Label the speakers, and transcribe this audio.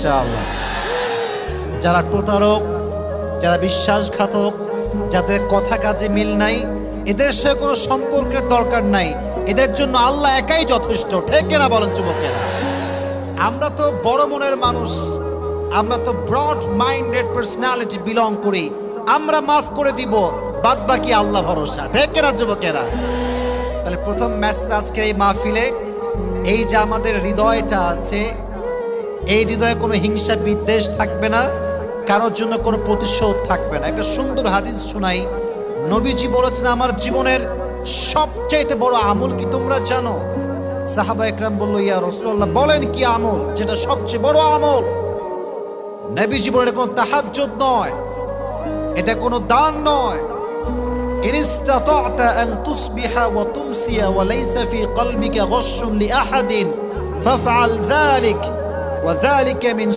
Speaker 1: ইনশাআল্লাহ। যারা প্রতারক, যারা বিশ্বাসঘাতক, যাদের কথা কাজে মিল নাই, এদের সাথে কোনো সম্পর্কের দরকার নাই। এদের জন্য আল্লাহ একাই যথেষ্ট। ঠিক কিনা বলেন যুবকেরা? আমরা তো বড় মনের মানুষ, আমরা তো ব্রড মাইন্ডেড পার্সোনালিটি বিলং করি। আমরা মাফ করে দিব, বাদ বাকি আল্লাহ ভরসা। ঠিক কিনা যুবকেরা? তাহলে প্রথম মেসেজ আজকের এই মাহফিলে, এই যে আমাদের হৃদয়টা আছে, এই হৃদয়ে কোনো হিংসা বিদ্বেষ থাকবে না, কারোর জন্য কোনো প্রতিশোধ থাকবে না। একটা সুন্দর হাদিস শোনাই। নবীজি বলেছেন, আমার জীবনের সবচাইতে বড় আমল কি তোমরা জানো? সাহাবা একরাম বলল, ইয়া রাসূলুল্লাহ, বলেন কি আমল যেটা সবচেয়ে বড় আমল? নবীজি বলেন, এটা কোনো তাহাজ্জুদ নয়, এটা কোনো দান নয়। ইন ইসতাতা'তা আন তুসবিহা ওয়া তুমসিয়া ওয়া লাইসা ফি কলবিকা গশশুন লিআহাদিন ফাফআল যালিক ওয়া যালিকা মিন